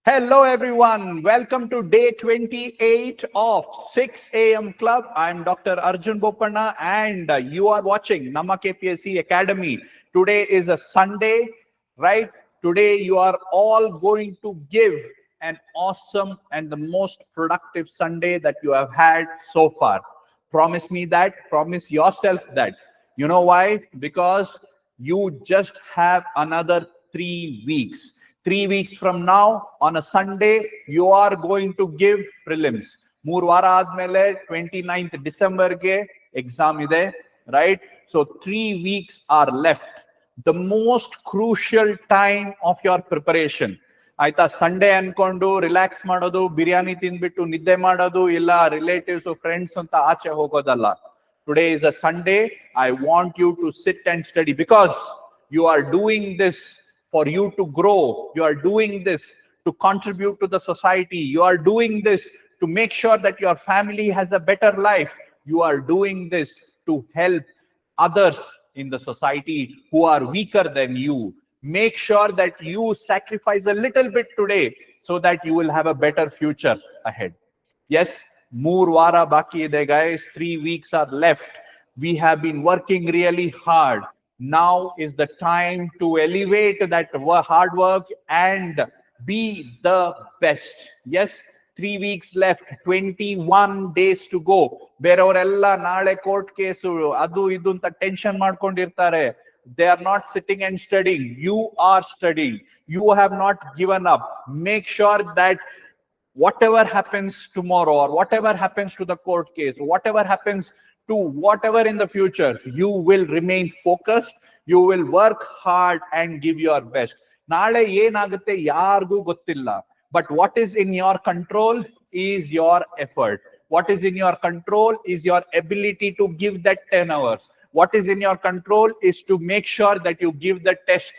Hello, everyone. Welcome to day 28 of 6 a.m. Club. I'm Dr. Arjun Bopanna, and you are watching NammaKPSC Academy. Today is a Sunday, right? Today, you are all going to give an awesome and the most productive Sunday that you have had so far. Promise me that. Promise yourself that. You know why? Because you just have another 3 weeks. 3 weeks from now, on a Sunday, you are going to give prelims. 3 ವಾರ ಆದ್ಮೇಲೆ 29th December ಗೆ exam ಇದೆ, right? So 3 weeks are left. The most crucial time of your preparation. ಆಯ್ತಾ, Sunday ಅನ್ಕೊಂಡು relax ಮಾಡೋದು, ಬಿರಿಯಾನಿ ತಿಂದ್ಬಿಟ್ಟು ನಿದ್ದೆ ಮಾಡೋದು, ಇಲ್ಲ ರಿಲೇಟಿವ್ಸ್ ಫ್ರೆಂಡ್ಸ್ ಅಂತ ಆಚೆ ಹೋಗೋದಲ್ಲ. Today is a Sunday. I want you to sit and study because you are doing this for you to grow. You are doing this to contribute to the society. You are doing this to make sure that your family has a better life. You are doing this to help others in the society who are weaker than you. Make sure that you sacrifice a little bit today so that you will have a better future ahead. Yes, more vara baki ide guys. 3 weeks are left. We have been working really hard. Now is the time to elevate that hard work and be the best. Yes, 3 weeks left, 21 days to go. ಬೇರೆಯವರೆಲ್ಲ ನಾಳೆ court case ಅದು ಇದು ಅಂತ tension ಮಾಡ್ಕೊಂಡಿರ್ತಾರೆ. They are not sitting and studying. You are studying. You have not given up. Make sure that whatever happens tomorrow or whatever happens to the court case, whatever happens to whatever in the future, you will remain focused, you will work hard and give your best. Naale yenagutte yargu gottilla, but what is in your control is your effort. What is in your control is your ability to give that 10 hours. What is in your control is to make sure that you give the test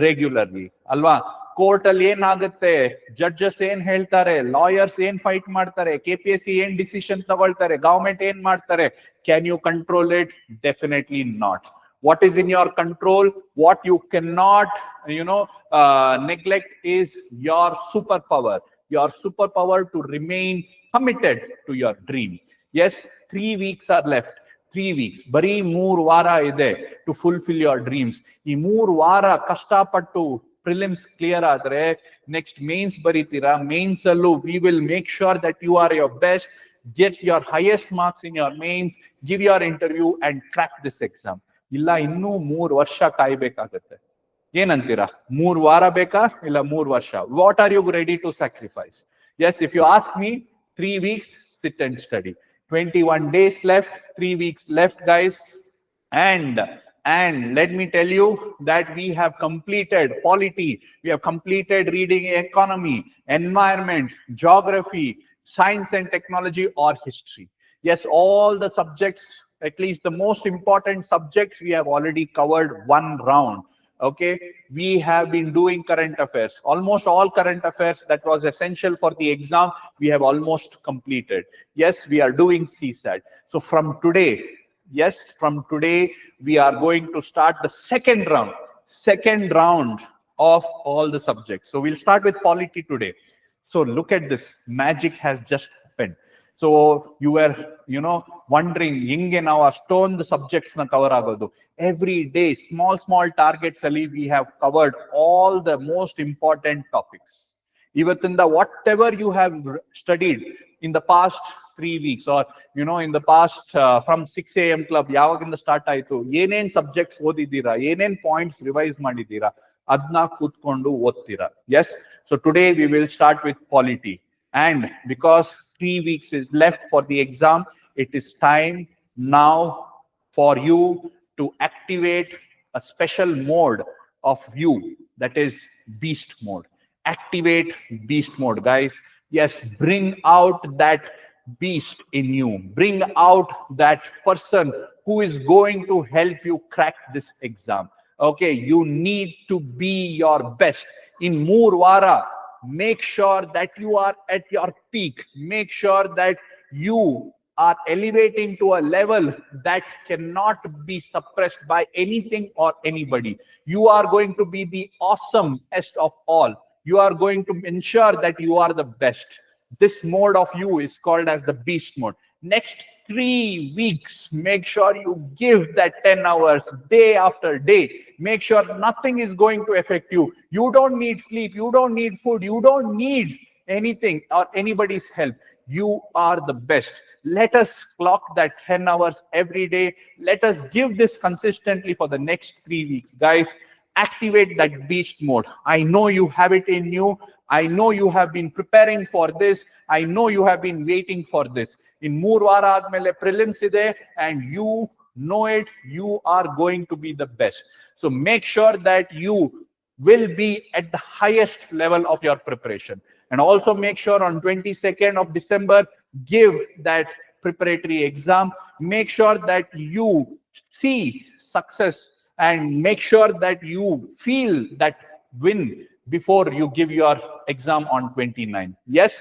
regularly. Alva, court ಅಲ್ಲಿ ಏನಾಗುತ್ತೆ, judges ಏನ್ ಹೇಳ್ತಾರೆ, lawyers ಏನ್ fight ಮಾಡ್ತಾರೆ, KPSC ಏನ್ decision ತಗೊಳ್ತಾರೆ, government ಏನ್ ಮಾಡ್ತಾರೆ, can you control it? Definitely not. What is in your control, what you cannot neglect is your superpower. Your superpower to remain committed to your dream. Yes, 3 weeks are left. 3 weeks, ಬರೀ 3 ವಾರ ಇದೆ to fulfill your dreams. ಈ 3 ವಾರ ಕಷ್ಟಪಟ್ಟು prelims clear ಆದ್ರೆ next mains ಬರೀತೀರಾ. mains ಅಲ್ಲೂ we will make sure that you are your best, get your highest marks in your mains, give your interview and crack this exam. ಇಲ್ಲ ಇನ್ನೂ 3 ವರ್ಷ ಕಾಯ್ಬೇಕಾಗತ್ತೆ. ಏನಂತೀರಾ? 3 ವಾರ ಬೇಕಾ ಇಲ್ಲ 3 ವರ್ಷ? What are you ready to sacrifice? Yes, if you ask me, 3 weeks, sit and study. 21 days left, 3 weeks left guys. And let me tell you that we have completed polity, we have completed reading economy, environment, geography, science and technology or history. Yes, all the subjects, at least the most important subjects, we have already covered one round. Okay, we have been doing current affairs, almost all current affairs that was essential for the exam, we have almost completed. Yes, we are doing CSAT. So from today, yes, from today we are going to start the second round of all the subjects. So we'll start with polity today. So look at this, magic has just happened. So you were wondering hinge now the subjects na cover agodu. Every day small targets ali we have covered all the most important topics. Ivattinda whatever you have studied in the past 3 weeks or in the past from 6 a.m. club yavaginda start aitu, enen subjects odidira, enen points revise madidira, adna kutkondu oddtira. Yes, so today we will start with polity, and because 3 weeks is left for the exam, it is time now for you to activate a special mode of you, that is beast mode. Activate beast mode guys. Yes, bring out that beast in you, bring out that person who is going to help you crack this exam. Okay, you need to be your best in 3 vara. Make sure that you are at your peak. Make sure that you are elevating to a level that cannot be suppressed by anything or anybody. You are going to be the awesomest of all. You are going to ensure that you are the best. This mode of you is called as the beast mode. Next 3 weeks, make sure you give that 10 hours day after day. Make sure nothing is going to affect you. You don't need sleep. You don't need food. You don't need anything or anybody's help. You are the best. Let us clock that 10 hours every day. Let us give this consistently for the next 3 weeks. Guys, activate that beast mode. I know you have it in you. I know you have been preparing for this. I know you have been waiting for this. In 3 ವಾರ ಆದ್ಮೇಲೆ prelims ಇದೆ, and you know it. You are going to be the best. So make sure that you will be at the highest level of your preparation. And also make sure on 22nd of December, give that preparatory exam. Make sure that you see success and make sure that you feel that win before you give your exam on 29th. Yes.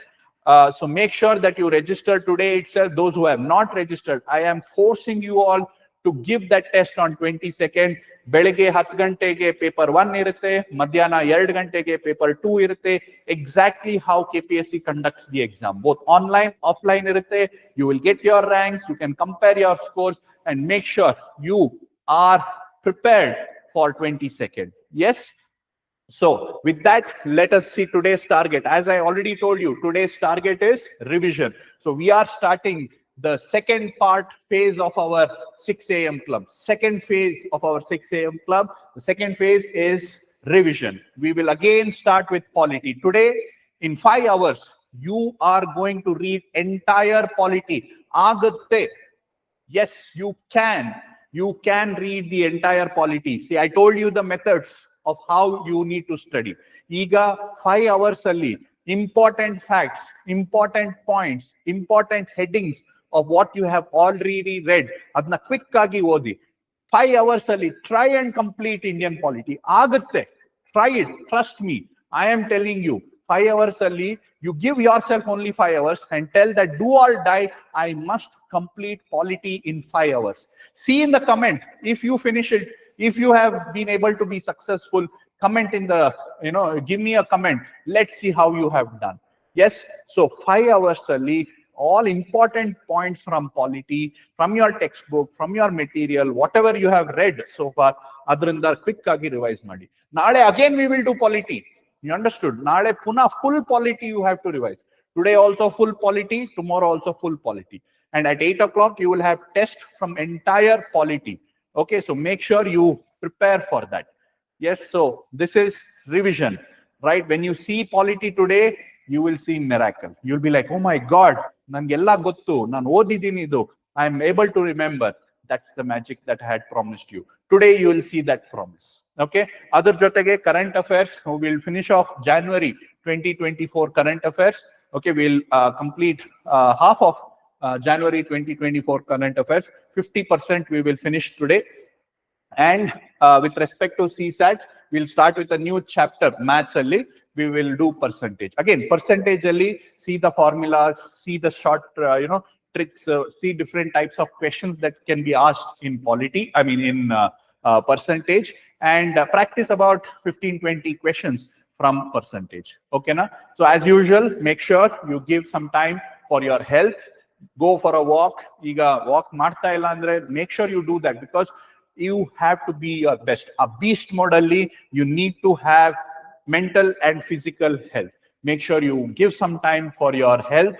So make sure that you register today itself. Those who have not registered, I am forcing you all to give that test on 22nd. ಬೆಳಗ್ಗೆ 10 ಗಂಟೆಗೆ paper 1 ಇರುತ್ತೆ, ಮಧ್ಯಾಹ್ನ 2 ಗಂಟೆಗೆ paper 2 ಇರುತ್ತೆ. Exactly how KPSC conducts the exam, both online, offline ಇರುತ್ತೆ. You will get your ranks, you can compare your scores and make sure you are prepared for 22nd. Yes. So with that, let us see today's target. As I already told you, today's target is revision. So we are starting the second phase of our 6 a.m. club. Second phase of our 6 a.m. club. The second phase is revision. We will again start with polity. Today, in 5 hours, you are going to read entire polity. Agatte. Yes, you can. You can read the entire polity. See, I told you the methods of how you need to study. Iga 5 hours alli important facts, important points, important headings of what you have already read. Adna quick agi odi. 5 hours alli try and complete Indian polity. Agatte. Try it. Trust me. I am telling you. 5 hours alli, you give yourself only 5 hours and tell that do or die, I must complete polity in 5 hours. See in the comment if you finish it. If you have been able to be successful, comment in the, give me a comment. Let's see how you have done. Yes. So 5 hours early, all important points from polity, from your textbook, from your material, whatever you have read so far, adrinda quick agi revise madi. Nale again we will do polity. You understood? Nale puna full polity you have to revise. Today also full polity, tomorrow also full polity. And at 8 o'clock you will have test from entire polity. Okay, so make sure you prepare for that. Yes, so this is revision, right? When you see polity today, you will see miracle. You'll be like, oh my God, nangella gottu, nan odidini idu. I am able to remember. That's the magic that I had promised you. Today you will see that promise. Okay, other jotege current affairs. We will finish off January 2024 current affairs. Okay, we'll complete half of January 2024 current affairs. 50% we will finish today. And with respect to CSAT, we'll start with a new chapter, maths only. We will do percentage. Again, percentage only, see the formulas, see the short, tricks, see different types of questions that can be asked in polity, in percentage, and practice about 15-20 questions from percentage. Okay, na? So as usual, make sure you give some time for your health. Go for a walk. Iga walk marta illa andre, make sure you do that because you have to be your best. A beast modally, you need to have mental and physical health. Make sure you give some time for your health.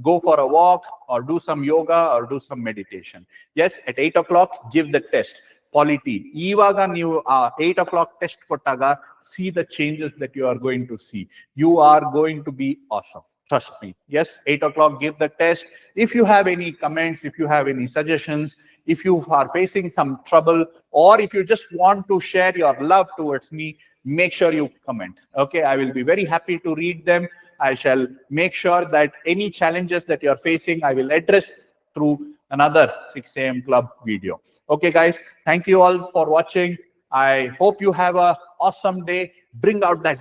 Go for a walk or do some yoga or do some meditation. Yes, at 8 o'clock, give the test. Polity. Ivaga ನೀವು 8 o'clock test kottaga, see the changes that you are going to see. You are going to be awesome. Trust me. Yes, 8 o'clock, give the test. If you have any comments, if you have any suggestions, if you are facing some trouble, or if you just want to share your love towards me, make sure you comment. Okay, I will be very happy to read them. I shall make sure that any challenges that you are facing, I will address through another 6 a.m. club video. Okay, guys, thank you all for watching. I hope you have an awesome day. Bring out that,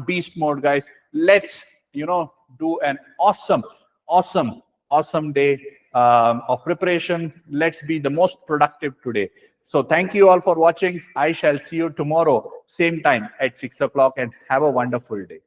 beast mode, guys. Let's, do an awesome day of preparation. Let's be the most productive today. So thank you all for watching. I shall see you tomorrow, same time at 6 o'clock, and have a wonderful day.